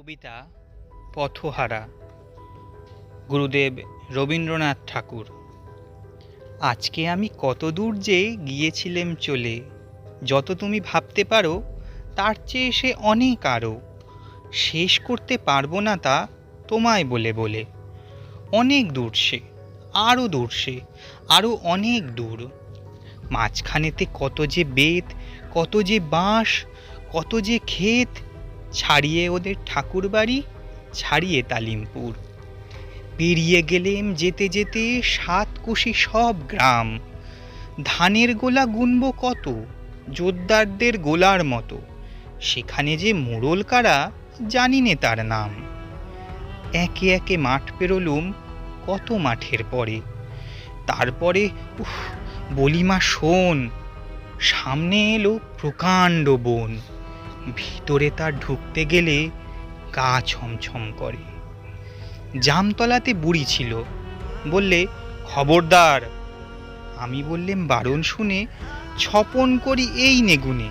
কবিতা পথহারা, গুরুদেব রবীন্দ্রনাথ ঠাকুর। আজকে আমি কত দূর যে গিয়েছিলেম চলে, যত তুমি ভাবতে পারো তার চেয়ে সে অনেক আরও। শেষ করতে পারবো না তা তোমায় বলে বলে। অনেক দূর সে, আরও দূর সে, আরও অনেক দূর। মাঝখানেতে কত যে বেত, কত যে বাঁশ, কত যে ক্ষেত, ছাড়িয়ে ওদের ঠাকুর বাড়ি, ছাড়িয়ে তালিমপুর। পেরিয়ে গেলেম যেতে যেতে 7 কোশি সব গ্রাম। ধানের গোলা গুনব কত, জোদ্দারদের গোলার মতো। সেখানে যে মোড়ল কারা, জানি নে তার নাম। একে একে মাঠ পেরোলুম কত মাঠের পরে। তারপরে বলিমা শোন, সামনে এলো প্রকাণ্ড বন। ভিতরে তার ঢুকতে গেলে গা ছমছম করে। জামতলাতে বুড়ি ছিল, বললে খবরদার। আমি বললেম বারণ শুনে, ছপন করি এই নেগুনে।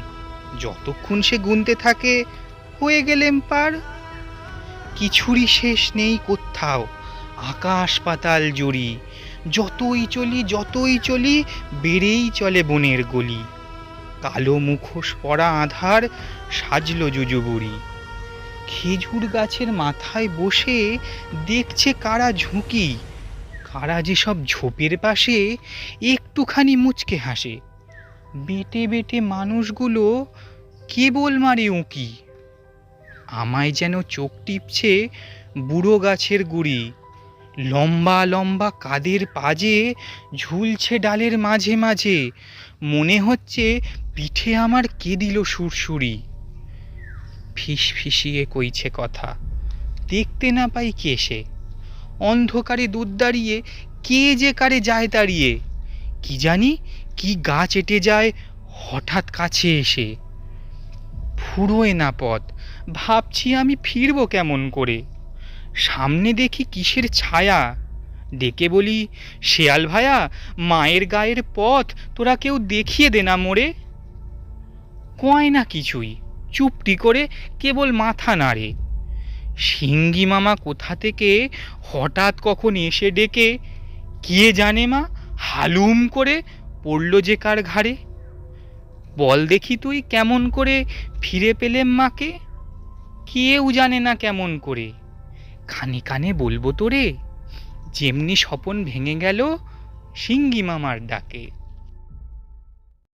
যতক্ষণ সে গুনতে থাকে হয়ে গেলেম পার। কিছুরই শেষ নেই কোত্থাও, আকাশ পাতাল জুড়ি। যতই চলি বেড়েই চলে বনের গলি। কালো মুখোশ পরা আধার সাজলো জুজুবুড়ি। খেজুর গাছের মাথায় বসে দেখছে কারা ঝুঁকি। কারা যেসব ঝোপের পাশে একটুখানি মুচকে হাসে। বেটে বেটে মানুষগুলো কেবল মারে উঁকি। আমায় যেন চোখ টিপছে বুড়ো গাছের গুড়ি। লম্বা লম্বা কাদের পাজে ঝুলছে ডালের মাঝে মাঝে। মনে হচ্ছে পিঠে আমার কে দিল সুরসুরি। ফিসফিসিয়ে কইছে কথা, দেখতে না পাই কে সে। অন্ধকারে দুধ দাঁড়িয়ে কে যে কারে যায় তাড়িয়ে। কি জানি কি গাছ এঁটে যায় হঠাৎ কাছে এসে। ফুরোয় না পথ, ভাবছি আমি ফিরবো কেমন করে। সামনে দেখি কিসের ছায়া, ডেকে বলি শেয়াল ভায়া, মায়ের গায়ের পথ তোরা কেউ দেখিয়ে দে না মোরে। কয় না কিছুই, চুপটি করে কেবল মাথা নাড়ে। সিঙ্গি মামা কোথা থেকে হঠাৎ কখন এসে ডেকে কে জানে মা হালুম করে পড়ল যে কার ঘাড়ে। বল দেখি তুই কেমন করে ফিরে পেলেম মাকে। কেউ জানে না কেমন করে, কানে কানে বলবো তোরে, যেমনি স্বপন ভেঙে গেল সিঙ্গি মামার ডাকে।